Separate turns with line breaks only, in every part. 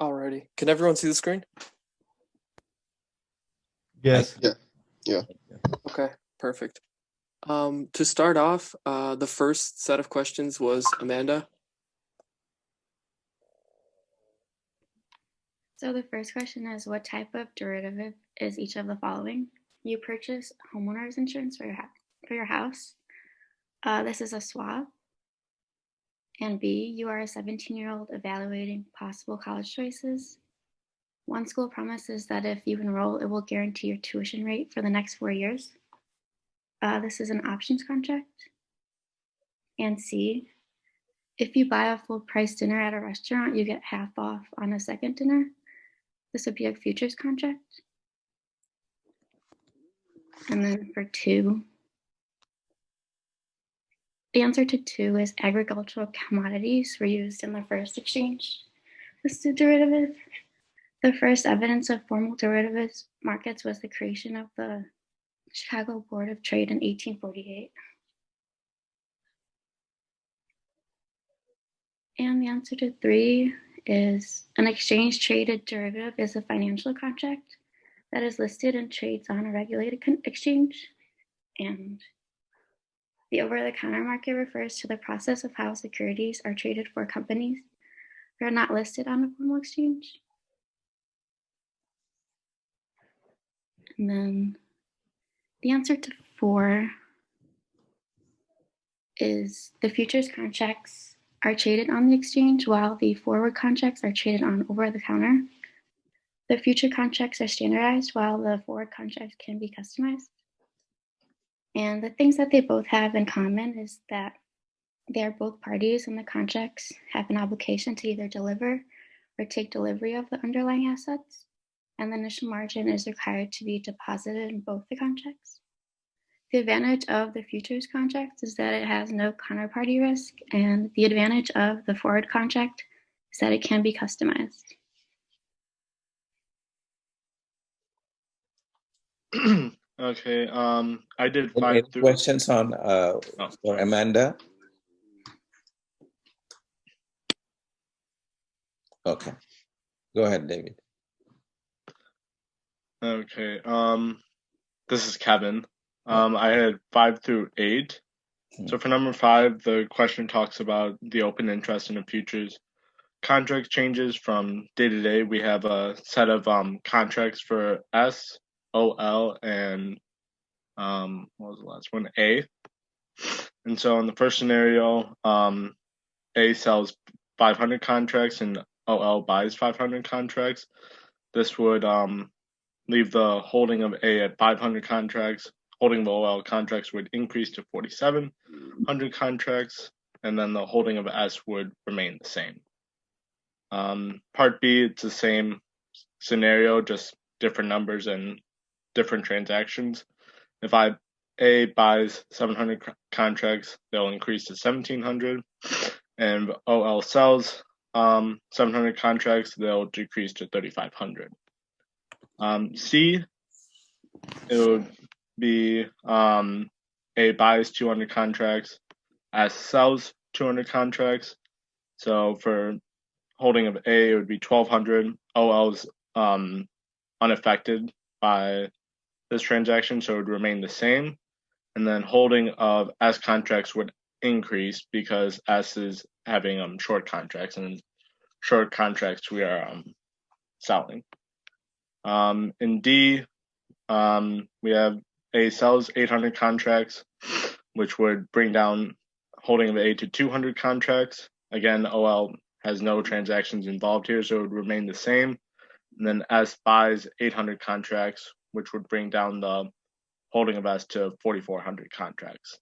Alrighty. Can everyone see the screen?
Yes.
Yeah.
Okay, perfect. To start off, the first set of questions was Amanda.
So the first question is, what type of derivative is each of the following? You purchase homeowners insurance for your house. This is a swap. And B, you are a 17-year-old evaluating possible college choices. One school promises that if you enroll, it will guarantee your tuition rate for the next 4 years. This is an options contract. And C, if you buy a full price dinner at a restaurant, you get half off on a second dinner. This would be a futures contract. And then for 2, the answer to 2 is agricultural commodities were used in the first exchange. This is a derivative. The first evidence of formal derivatives markets was the creation of the Chicago Board of Trade in 1848. And the answer to 3 is an exchange traded derivative is a financial contract that is listed and trades on a regulated exchange. And the over-the-counter market refers to the process of how securities are traded for companies that are not listed on a formal exchange. And then the answer to 4 is the futures contracts are traded on the exchange while the forward contracts are traded on over-the-counter. The future contracts are standardized while the forward contracts can be customized. And the things that they both have in common is that they are both parties and the contracts have an obligation to either deliver or take delivery of the underlying assets, and the initial margin is required to be deposited in both the contracts. The advantage of the futures contract is that it has no counterparty risk, and the advantage of the forward contract is that it can be customized.
Okay. I did 5
Any
through.
questions on for Amanda? Okay. Go ahead, David.
Okay. This is Kevin. I had 5 through 8. So for number 5, the question talks about the open interest in the futures contract changes from day to day. We have a set of contracts for S, OL, and what was the last one? A. And so in the first scenario, A sells 500 contracts and OL buys 500 contracts. This would leave the holding of A at 500 contracts. Holding of OL contracts would increase to 4,700 contracts, and then the holding of S would remain the same. Part B, it's the same scenario, just different numbers and different transactions. If A buys 700 contracts, they'll increase to 1,700, and OL sells 700 contracts, they'll decrease to 3,500. C, it would be A buys 200 contracts, S sells 200 contracts. So for holding of A, it would be 1,200. OL's unaffected by this transaction, so it would remain the same. And then holding of S contracts would increase because S is having short contracts, and short contracts we are selling. In D, we have A sells 800 contracts, which would bring down holding of A to 200 contracts. Again, OL has no transactions involved here, so it would remain the same. And then S buys 800 contracts, which would bring down the holding of S to 4,400 contracts.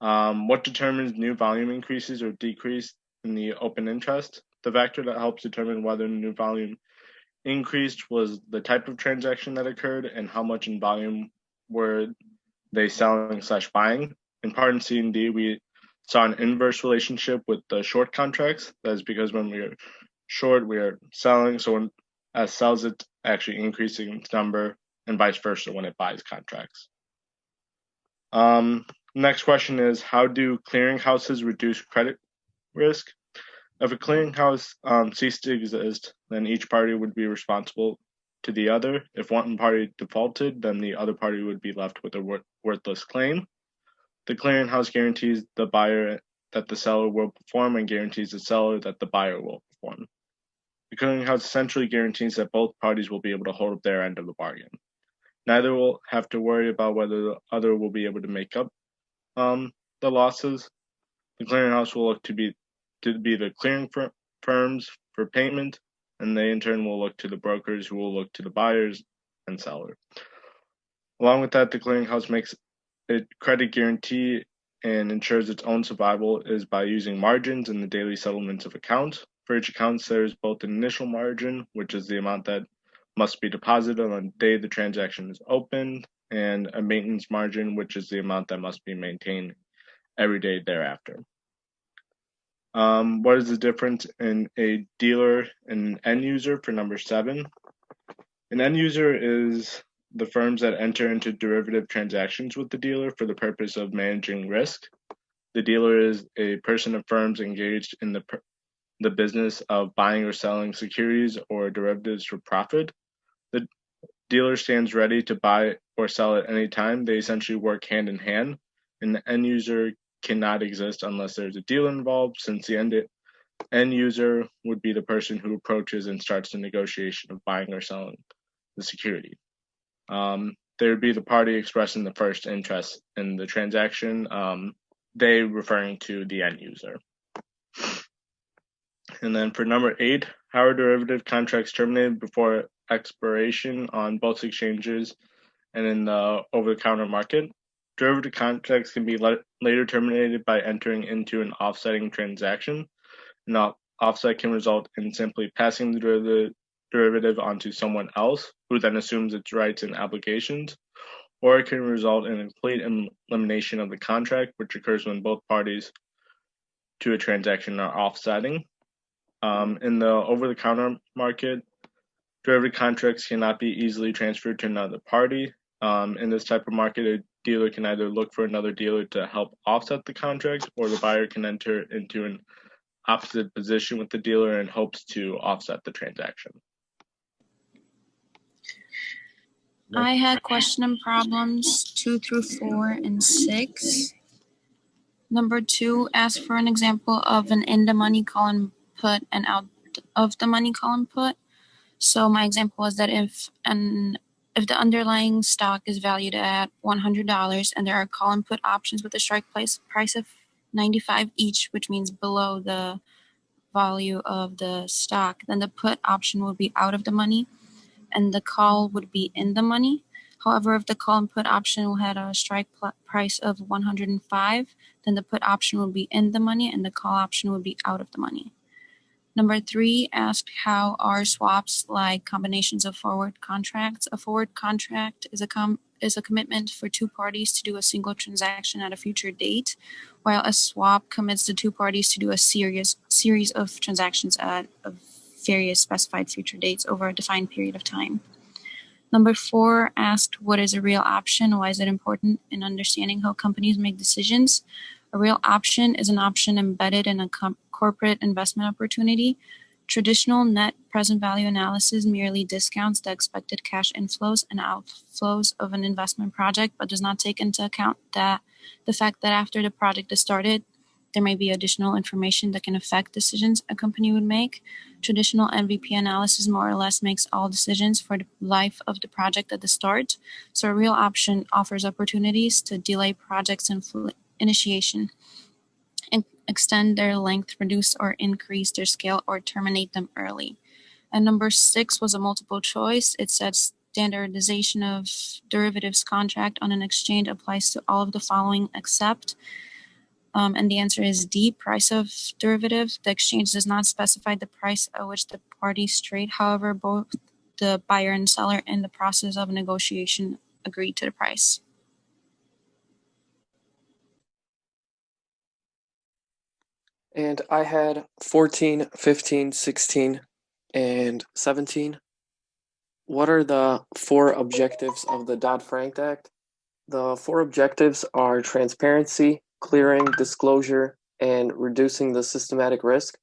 What determines new volume increases or decrease in the open interest? The factor that helps determine whether new volume increased was the type of transaction that occurred and how much in volume were they selling/buying. In part C and D, we saw an inverse relationship with the short contracts. That is because when we are short, we are selling. So when S sells, it's actually increasing its number, and vice versa when it buys contracts. Next question is, how do clearinghouses reduce credit risk? If a clearinghouse ceased to exist, then each party would be responsible to the other. If one party defaulted, then the other party would be left with a worthless claim. The clearinghouse guarantees the buyer that the seller will perform and guarantees the seller that the buyer will perform. The clearinghouse essentially guarantees that both parties will be able to hold up their end of the bargain. Neither will have to worry about whether the other will be able to make up the losses. The clearinghouse will look to be the clearing firms for payment, and they in turn will look to the brokers who will look to the buyers and seller. Along with that, the clearinghouse makes a credit guarantee and ensures its own survival is by using margins in the daily settlements of accounts. For each account, there is both an initial margin, which is the amount that must be deposited on the day the transaction is opened, and a maintenance margin, which is the amount that must be maintained every day thereafter. What is the difference in a dealer and an end user for number 7? An end user is the firms that enter into derivative transactions with the dealer for the purpose of managing risk. The dealer is a person of firms engaged in the business of buying or selling securities or derivatives for profit. The dealer stands ready to buy or sell at any time. They essentially work hand in hand, and the end user cannot exist unless there's a dealer involved, since the end user would be the person who approaches and starts the negotiation of buying or selling the security. They would be the party expressing the first interest in the transaction, they referring to the end user. And then for number 8, how are derivative contracts terminated before expiration on both exchanges and in the over-the-counter market? Derivative contracts can be later terminated by entering into an offsetting transaction. An offset can result in simply passing the derivative onto someone else, who then assumes its rights and obligations, or it can result in a complete elimination of the contract, which occurs when both parties to a transaction are offsetting. In the over-the-counter market, derivative contracts cannot be easily transferred to another party. In this type of market, a dealer can either look for another dealer to help offset the contract, or the buyer can enter into an opposite position with the dealer in hopes to offset the transaction.
I had question and problems 2 through 4 and 6. Number 2, ask for an example of an in the money call and put and out of the money call and put. So my example was that if the underlying stock is valued at $100 and there are call and put options with a strike price of $95 each, which means below the value of the stock, then the put option would be out of the money and the call would be in the money. However, if the call and put option had a strike price of $105, then the put option would be in the money and the call option would be out of the money. Number 3 asked how are swaps like combinations of forward contracts. A forward contract is a commitment for 2 parties to do a single transaction at a future date, while a swap commits the 2 parties to do a series of transactions at various specified future dates over a defined period of time. Number 4 asked what is a real option? Why is it important in understanding how companies make decisions? A real option is an option embedded in a corporate investment opportunity. Traditional net present value analysis merely discounts the expected cash inflows and outflows of an investment project, but does not take into account that the fact that after the project is started, there may be additional information that can affect decisions a company would make. Traditional MVP analysis more or less makes all decisions for the life of the project at the start. So a real option offers opportunities to delay projects' initiation and extend their length, reduce or increase their scale, or terminate them early. And number 6 was a multiple choice. It said standardization of derivatives contract on an exchange applies to all of the following except, and the answer is D, price of derivative. The exchange does not specify the price at which the parties trade. However, both the buyer and seller in the process of negotiation agree to the price.
And I had 14, 15, 16, and 17. What are the 4 objectives of the Dodd-Frank Act? The 4 objectives are transparency, clearing, disclosure, and reducing the systematic risk.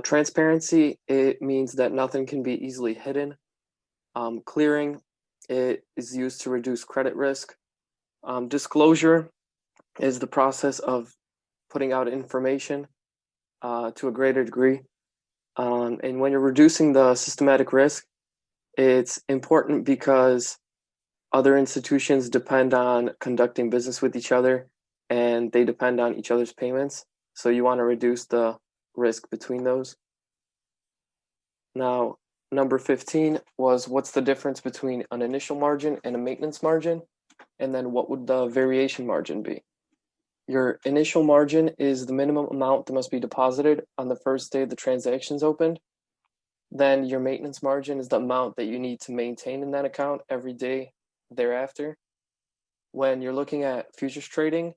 Transparency, it means that nothing can be easily hidden. Clearing, it is used to reduce credit risk. Disclosure is the process of putting out information to a greater degree. And when you're reducing the systematic risk, it's important because other institutions depend on conducting business with each other and they depend on each other's payments. So you want to reduce the risk between those. Now, number 15 was what's the difference between an initial margin and a maintenance margin? And then what would the variation margin be? Your initial margin is the minimum amount that must be deposited on the first day the transaction's opened. Then your maintenance margin is the amount that you need to maintain in that account every day thereafter. When you're looking at futures trading,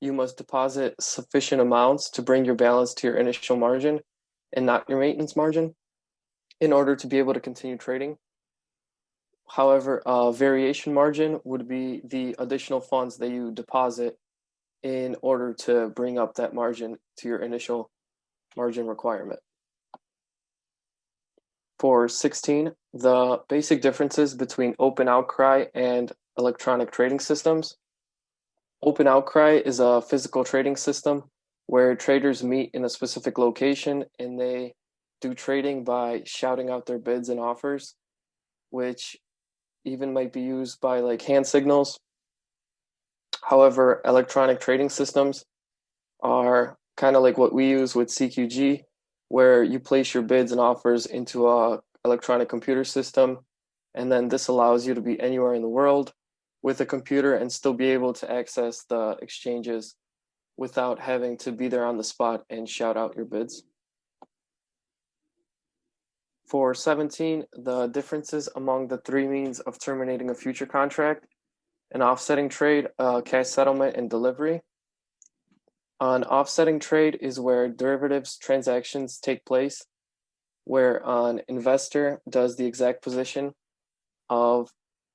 you must deposit sufficient amounts to bring your balance to your initial margin and not your maintenance margin in order to be able to continue trading. However, a variation margin would be the additional funds that you deposit in order to bring up that margin to your initial margin requirement. For 16, the basic differences between Open Outcry and electronic trading systems. Open Outcry is a physical trading system where traders meet in a specific location and they do trading by shouting out their bids and offers, which even might be used by like hand signals. However, electronic trading systems are kind of like what we use with CQG, where you place your bids and offers into a electronic computer system, and then this allows you to be anywhere in the world with a computer and still be able to access the exchanges without having to be there on the spot and shout out your bids. For 17, the differences among the three means of terminating a future contract: an offsetting trade, cash settlement, and delivery. An offsetting trade is where derivatives transactions take place, where an investor does the exact position of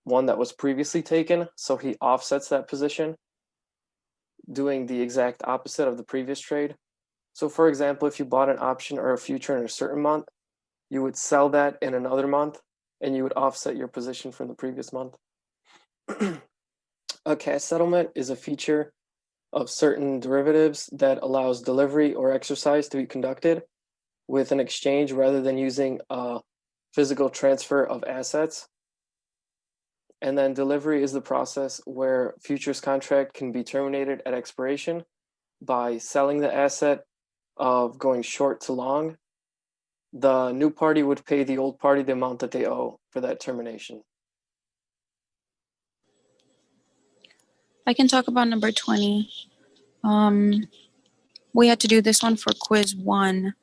one that was previously taken, so he offsets that position, doing the exact opposite of the previous trade. So for example, if you bought an option or a future in a certain month, you would sell that in another month, and you would offset your position from the previous month. A cash settlement is a feature of certain derivatives that allows delivery or exercise to be conducted with an exchange rather than using a physical transfer of assets. And then delivery is the process where futures contract can be terminated at expiration by selling the asset of going short to long. The new party would pay the old party the amount that they owe for that termination.
I can talk about number 20. We had to do this one for quiz 1.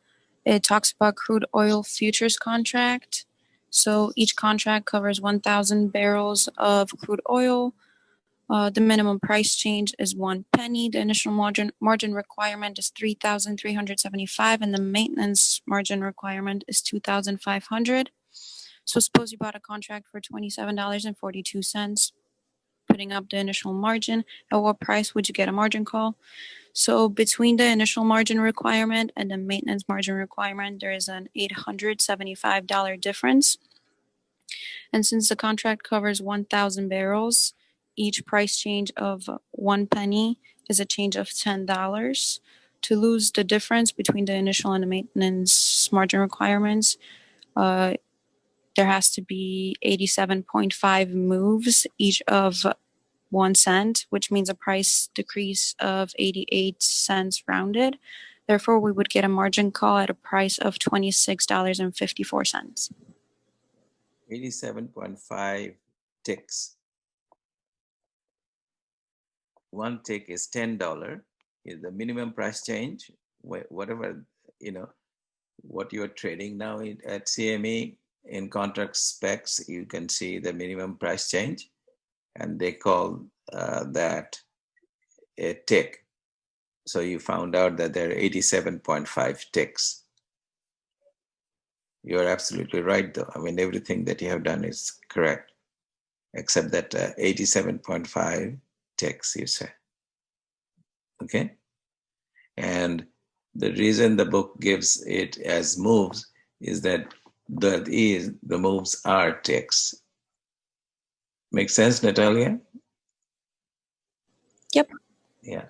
It talks about crude oil futures contract. So each contract covers 1,000 barrels of crude oil. The minimum price change is 1 penny. The initial margin requirement is 3,375, and the maintenance margin requirement is 2,500. So suppose you bought a contract for $27.42, putting up the initial margin. At what price would you get a margin call? So between the initial margin requirement and the maintenance margin requirement, there is an $875 difference. And since the contract covers 1,000 barrels, each price change of 1 penny is a change of $10. To lose the difference between the initial and the maintenance margin requirements, there has to be 87.5 moves, each of 1 cent, which means a price decrease of 88 cents rounded. Therefore, we would get a margin call at a price of $26.54.
87.5 ticks. 1 tick is $10. Is the minimum price change, whatever, what you're trading now at CME in contract specs, you can see the minimum price change, and they call that a tick. So you found out that there are 87.5 ticks. You're absolutely right, though. I mean, everything that you have done is correct, except that 87.5 ticks, you say. Okay? And The reason the book gives it as moves is that the moves are text. Make sense, Natalia?
Yep.
Yeah.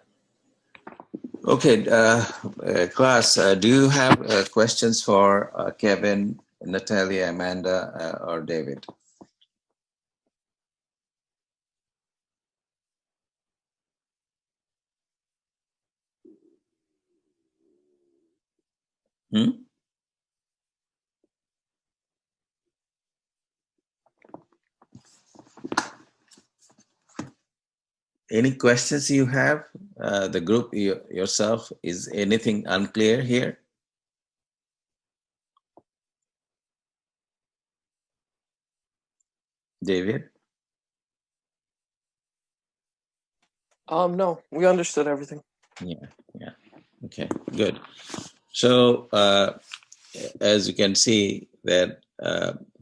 Okay, class, do you have questions for Kevin, Natalia, Amanda, or David? Any questions you have? The group, yourself, is anything unclear here? David?
No, we understood everything.
Yeah. Okay, good. So, as you can see that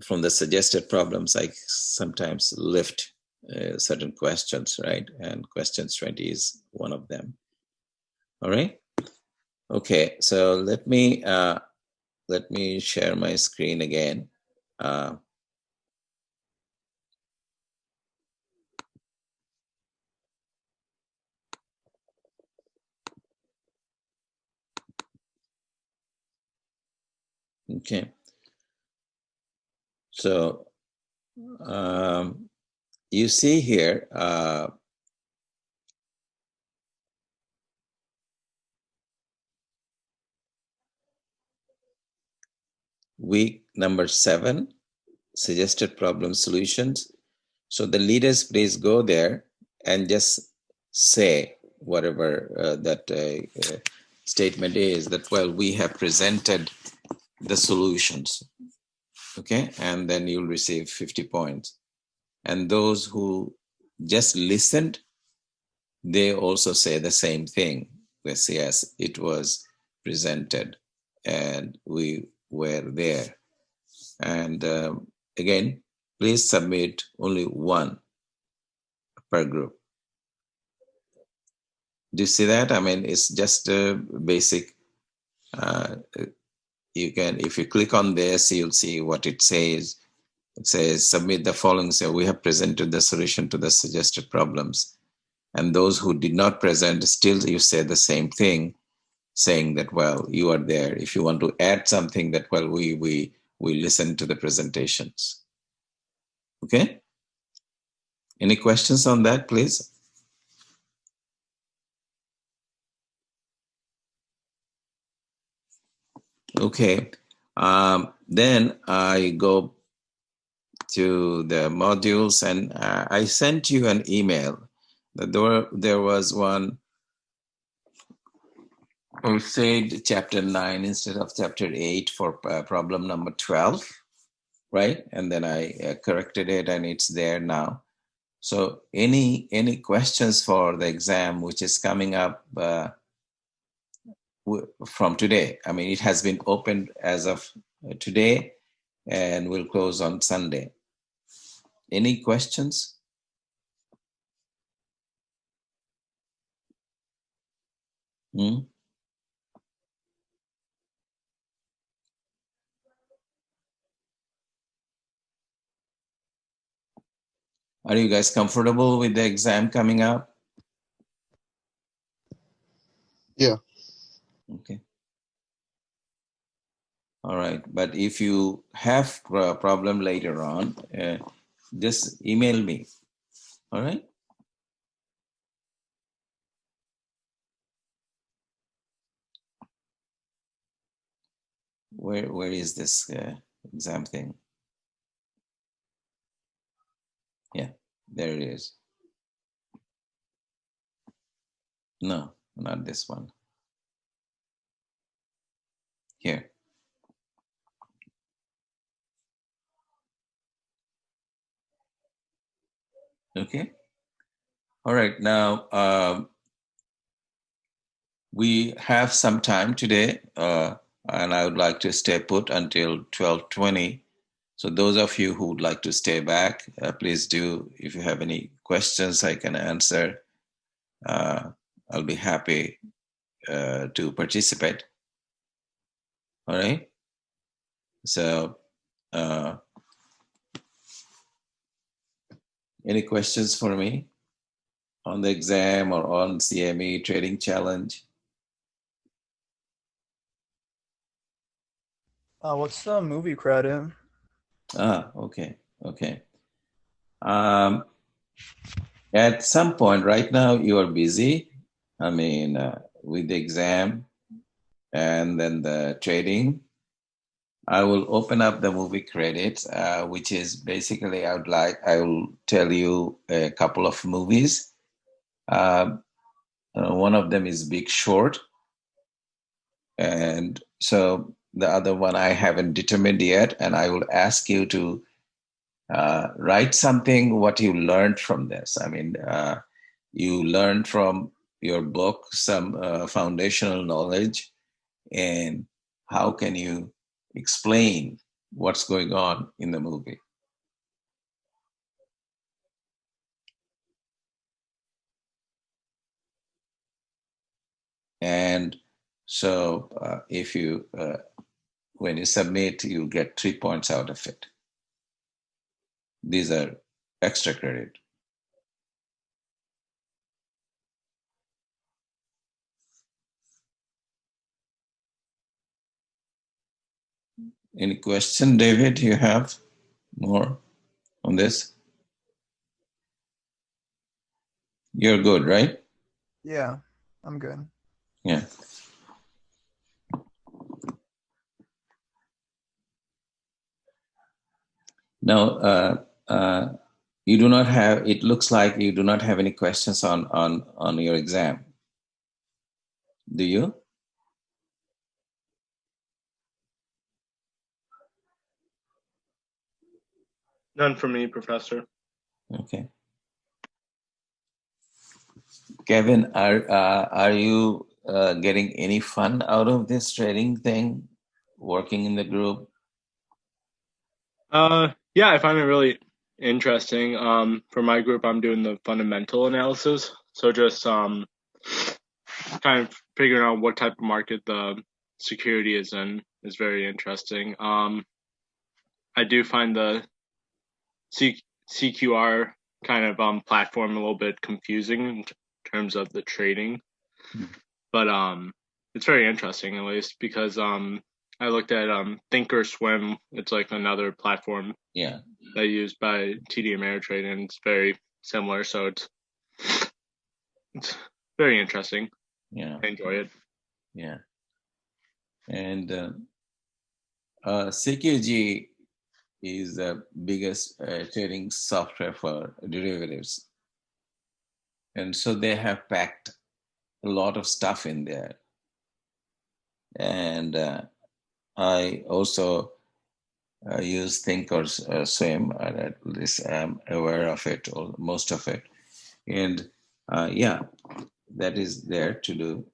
from the suggested problems, I sometimes lift certain questions, right? And questions 20 is one of them. All right. Okay, so let me share my screen again. Okay. So you see here, week number 7, suggested problem solutions. So the leaders, please go there and just say whatever that statement is, that, well, we have presented the solutions. Okay, and then you'll receive 50 points. And those who just listened, they also say the same thing. They say, yes, it was presented and we were there. And again, please submit only one per group. Do you see that? I mean, it's just a basic, you can, if you click on this, you'll see what it says. It says, submit the following. So we have presented the solution to the suggested problems. And those who did not present, still you say the same thing, saying that, well, you are there. If you want to add something, that, well, we listen to the presentations. Okay? Any questions on that, please? Okay. Then I go to the modules, and I sent you an email that there was one who said chapter 9 instead of chapter 8 for problem number 12, right? And then I corrected it, and it's there now. So any questions for the exam which is coming up from today? I mean, it has been opened as of today and will close on Sunday. Any questions? Are you guys comfortable with the exam coming up?
Yeah.
Okay. All right. But if you have a problem later on, just email me. All right. Where is this exam thing? Yeah, there it is. No, not this one. Here. Okay. All right. Now, we have some time today, and I would like to stay put until 12:20. So those of you who would like to stay back, please do. If you have any questions I can answer, I'll be happy to participate. All right. So, any questions for me on the exam or on CME trading challenge?
What's the movie credit?
Okay. At some point, right now you are busy. I mean, with the exam and then the trading. I will open up the movie credits, which is basically I will tell you a couple of movies. One of them is Big Short, and so the other one I haven't determined yet, and I will ask you to write something what you learned from this. I mean, you learned from your book some foundational knowledge, and how can you explain what's going on in the movie? And so if you, when you submit, you get 3 points out of it. These are extra credit. Any question, David, you have more on this? You're good, right?
Yeah, I'm good.
Yeah. Now, you do not have, it looks like you do not have any questions on your exam. Do you?
None for me, Professor.
Okay. Kevin, are you getting any fun out of this trading thing, working in the group?
Yeah, I find it really interesting. For my group, I'm doing the fundamental analysis. So just kind of figuring out what type of market the security is in is very interesting. I do find the CQR kind of platform a little bit confusing in terms of the trading, but it's very interesting at least because I looked at Thinkorswim. It's like another platform that used by TD Ameritrade, and it's very similar. So it's very interesting.
Yeah,
I enjoy it.
Yeah, and CQG is the biggest trading software for derivatives, and so they have packed a lot of stuff in there. And I also use Thinkorswim, at least I'm aware of it, or most of it. And yeah, that is there to do.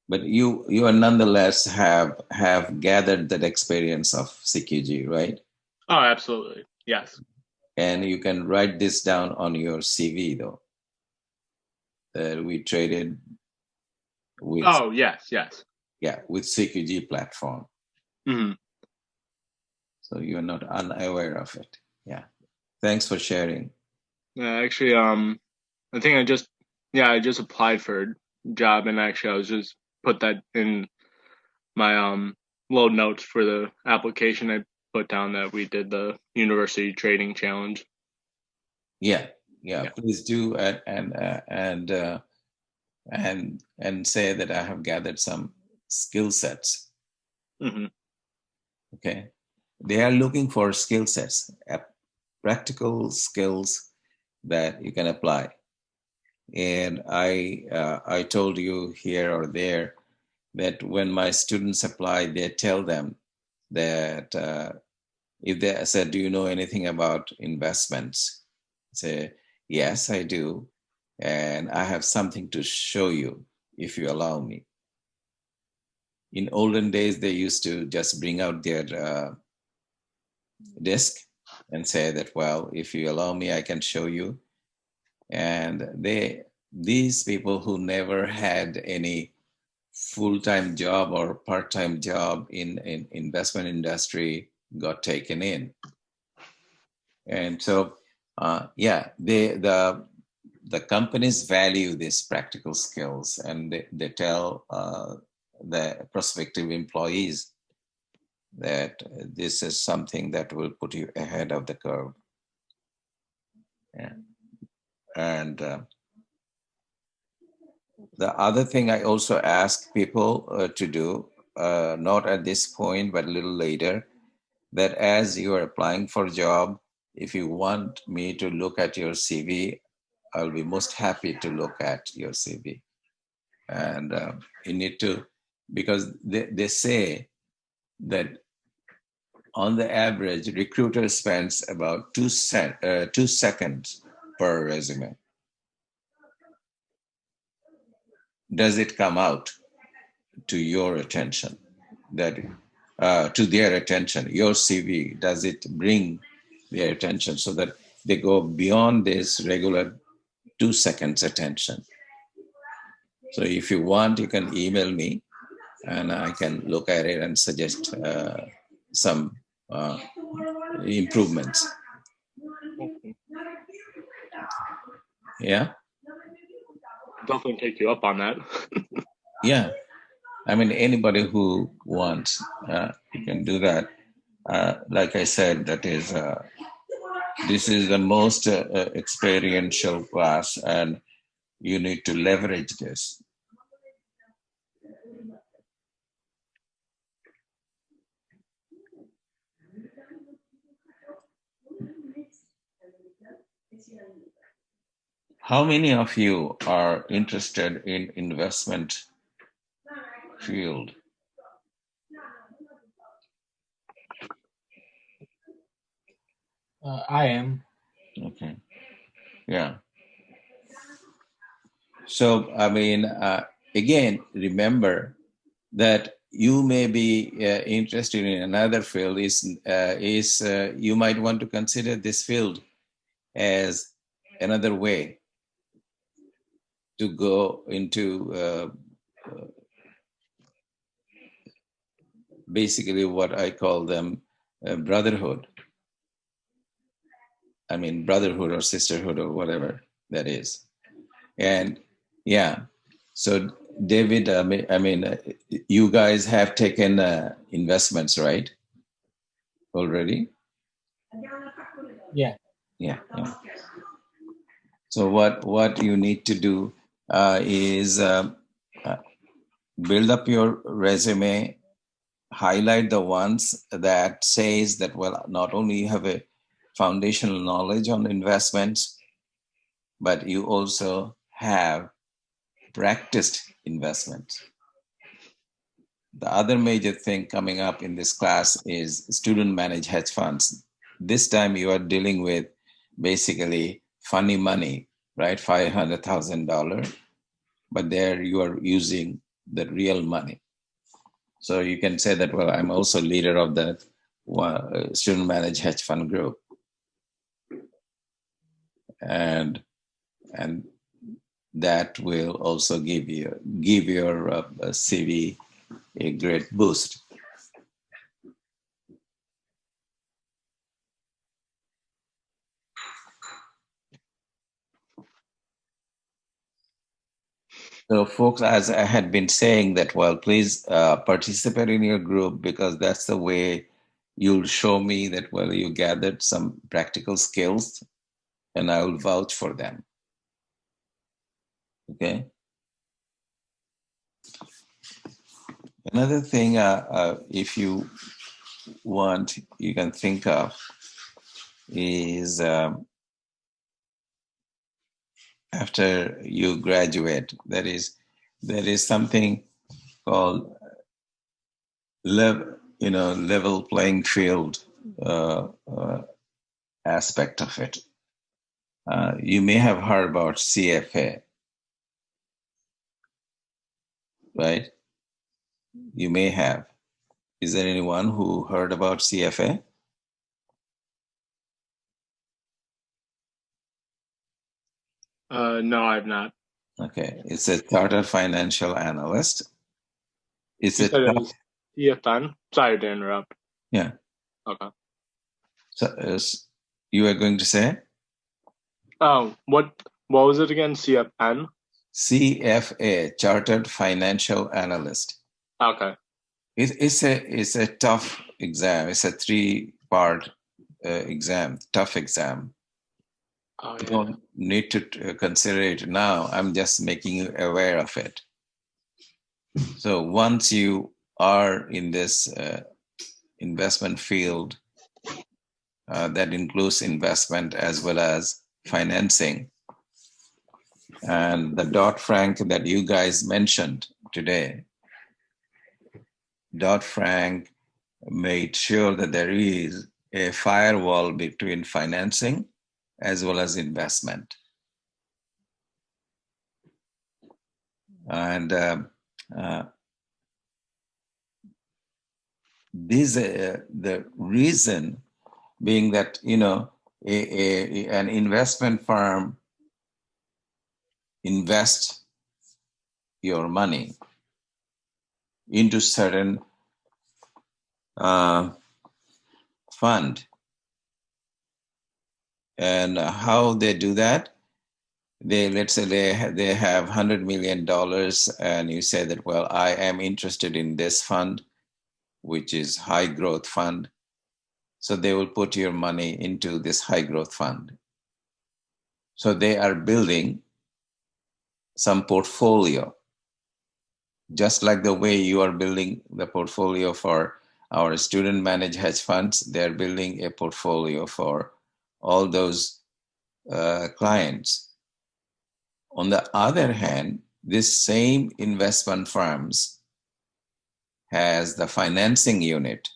But you are nonetheless have gathered that experience of CQG, right?
Oh, absolutely. Yes.
And you can write this down on your CV, though. That we traded with.
Oh, yes.
Yeah, with CQG platform.
Mm-hmm.
So you're not unaware of it. Yeah. Thanks for sharing.
Actually, I think I just applied for a job, and actually I was just put that in my little notes for the application. I put down that we did the university trading challenge.
Yeah. Please do and say that I have gathered some skill sets.
Mm-hmm.
Okay. They are looking for skill sets, practical skills that you can apply. And I told you here or there that when my students apply, they tell them that if they said, "Do you know anything about investments?" I say, "Yes, I do, and I have something to show you if you allow me." In olden days, they used to just bring out their disk and say that, "Well, if you allow me, I can show you." And these people who never had any full-time job or part-time job in investment industry got taken in. And so, the companies value these practical skills, and they tell the prospective employees that this is something that will put you ahead of the curve. Yeah. And the other thing I also ask people to do, not at this point, but a little later, that as you are applying for a job, if you want me to look at your CV, I'll be most happy to look at your CV. And you need to, because they say that on the average, recruiter spends about 2 seconds per resume. Does it come out to your attention, that to their attention, your CV, does it bring their attention so that they go beyond this regular 2 seconds attention? So if you want, you can email me and I can look at it and suggest some improvements. Yeah?
Definitely take you up on that.
Yeah. I mean, anybody who wants, you can do that. Like I said, that is, this is the most experiential class, and you need to leverage this. How many of you are interested in investment field?
I am.
Okay. Yeah. So, I mean, again, remember that you may be interested in another field. You might want to consider this field as another way to go into basically what I call them brotherhood. I mean, brotherhood or sisterhood or whatever that is. And yeah, so David, I mean, you guys have taken investments, right? Already?
Yeah.
Yeah. So what you need to do is build up your resume, highlight the ones that says that, well, not only you have a foundational knowledge on investments, but you also have practiced investments. The other major thing coming up in this class is student managed hedge funds. This time you are dealing with basically funny money, right? $500,000, but there you are using the real money. So you can say that, well, I'm also leader of the student managed hedge fund group. And that will also give your CV a great boost. So folks, as I had been saying that, well, please participate in your group, because that's the way you'll show me that, well, you gathered some practical skills and I will vouch for them. Okay. Another thing, if you want, you can think of is after you graduate, there is something called level playing field aspect of it. You may have heard about CFA, right? You may have. Is there anyone who heard about CFA?
No, I've not.
Okay, it's a chartered financial analyst, It's
You
a
said it
tough,
was CFN? Sorry to interrupt.
yeah.
Okay.
So you were going to say
Oh, what was it again? CFN?
CFA, Chartered Financial Analyst.
Okay.
It's a tough exam. It's a 3-part exam, tough exam.
Oh,
You
yeah.
don't need to consider it now. I'm just making you aware of it. So once you are in this investment field, that includes investment as well as financing, and the Dodd-Frank that you guys mentioned today, Dodd-Frank made sure that there is a firewall between financing as well as investment. And the reason being that, an investment firm invest your money into certain fund. And how they do that, let's say they have $100 million, and you say that, well, I am interested in this fund, which is high growth fund. So they will put your money into this high growth fund. So they are building some portfolio, just like the way you are building the portfolio for our student managed hedge funds. They're building a portfolio for all those clients. On the other hand, this same investment firms has the financing unit.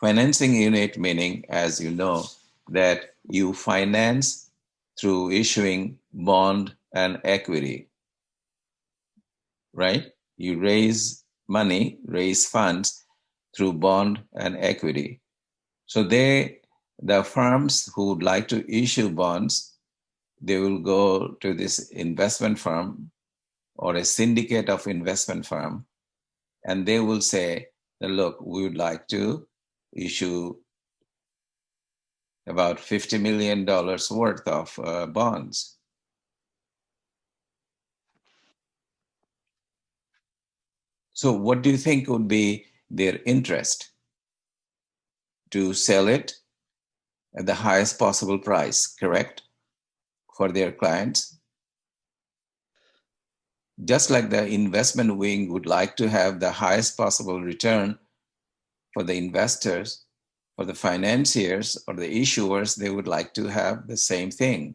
Financing unit meaning, as you know, that you finance through issuing bond and equity, right? You raise money, raise funds through bond and equity. So the firms who would like to issue bonds, they will go to this investment firm or a syndicate of investment firm, and they will say, look, we would like to issue about $50 million worth of bonds. So what do you think would be their interest? To sell it at the highest possible price, correct? For their clients. Just like the investment wing would like to have the highest possible return for the investors, for the financiers or the issuers, they would like to have the same thing.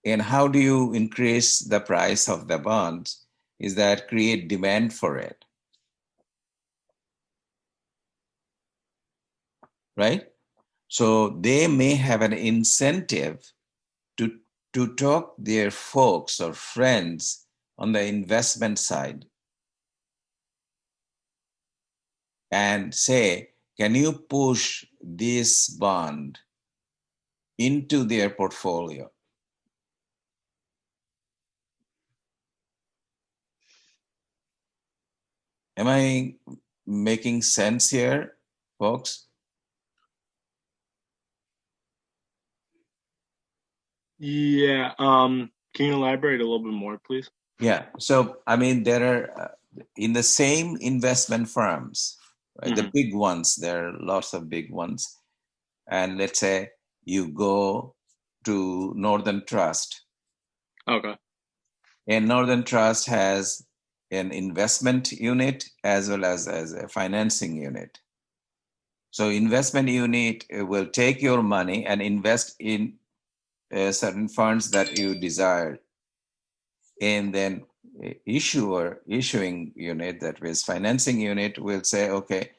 And how do you increase the price of the bonds? Is that create demand for it, right? So they may have an incentive to talk their folks or friends on the investment side and say, can you push this bond into their portfolio? Am I making sense here, folks?
Yeah. Can you elaborate a little bit more, please?
Yeah. So, I mean, there are in the same investment firms, right, the big ones, there are lots of big ones. And let's say you go to Northern Trust.
Okay.
And Northern Trust has an investment unit as well as a financing unit. So investment unit will take your money and invest in certain funds that you desire. And then issuing unit, that is financing unit, will say, okay,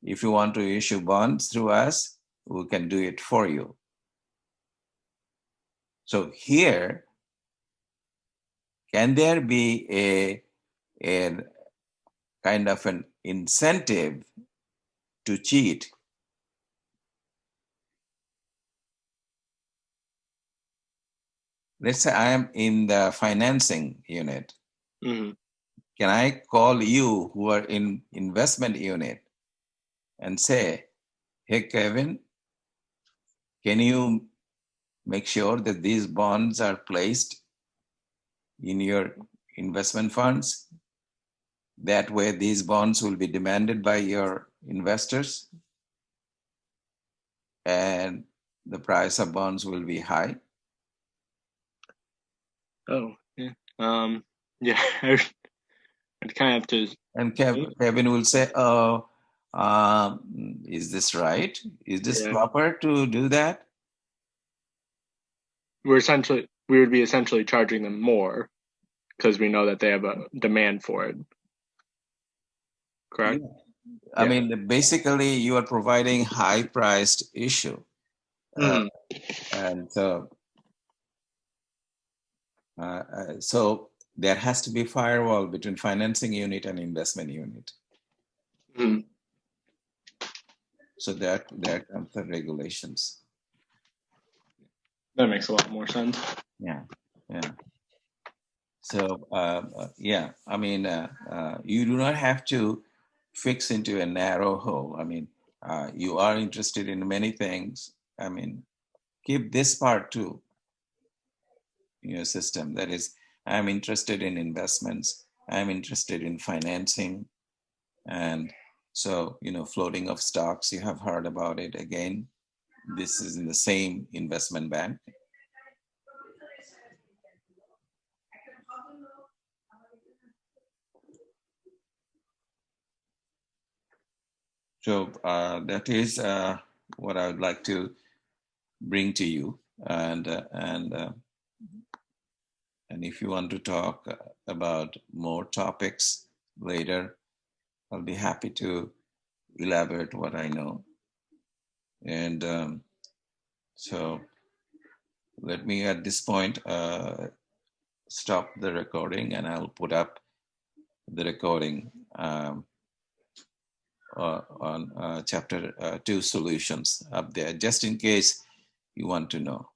if you want to issue bonds through us, we can do it for you. So here, can there be a kind of an incentive to cheat? let's say I am in the financing unit.
Hmm.
Can I call you who are in investment unit and say, hey, Kevin, can you make sure that these bonds are placed in your investment funds? That way, these bonds will be demanded by your investors and the price of bonds will be high.
Oh, yeah. Yeah, I'd kind of have to.
And Kevin will say, oh, is this right? Is this
Yeah.
proper to do that?
We would be essentially charging them more because we know that they have a demand for it. Correct?
Yeah. I mean, basically, you are providing high-priced issue.
Mhm.
And so there has to be firewall between financing unit and investment unit.
Mhm.
So there comes the regulations.
That makes a lot more sense.
Yeah. So yeah, I mean, you do not have to fix into a narrow hole. I mean, you are interested in many things. I mean, keep this part too in your system. That is, I'm interested in investments. I'm interested in financing. And so, floating of stocks, you have heard about it again. This is in the same investment bank. So that is what I would like to bring to you. And if you want to talk about more topics later, I'll be happy to elaborate what I know. And so let me at this point stop the recording, and I'll put up the recording on chapter 2 solutions up there, just in case you want to know.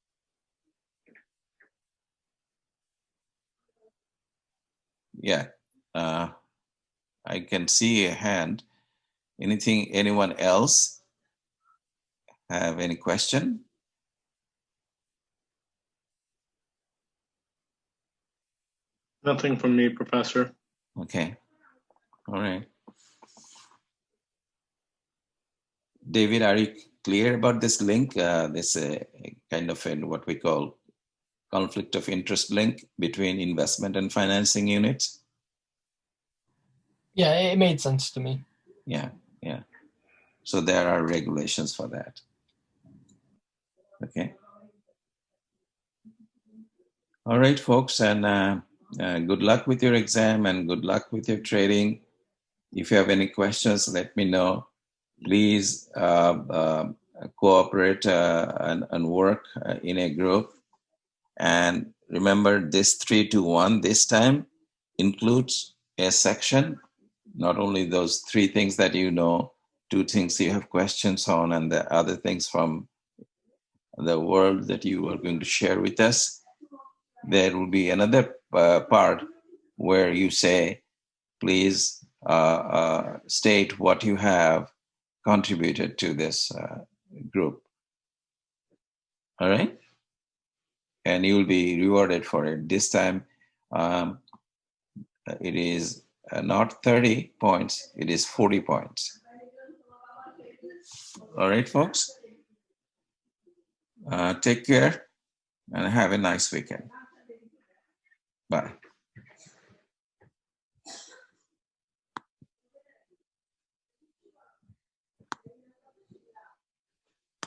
Yeah, I can see a hand. Anyone else have any question?
Nothing from me, Professor.
Okay, all right. David, are you clear about this link? This kind of what we call conflict of interest link between investment and financing units?
Yeah, it made sense to me.
Yeah. So there are regulations for that. Okay. All right, folks, and good luck with your exam and good luck with your trading. If you have any questions, let me know. Please cooperate and work in a group. And remember, this 3-2-1 this time includes a section, not only those 3 things that you know, 2 things you have questions on, and the other things from the world that you are going to share with us. There will be another part where you say, please state what you have contributed to this group. All right? And you will be rewarded for it. This time, it is not 30 points, it is 40 points. All right, folks? Take care and have a nice weekend. Bye.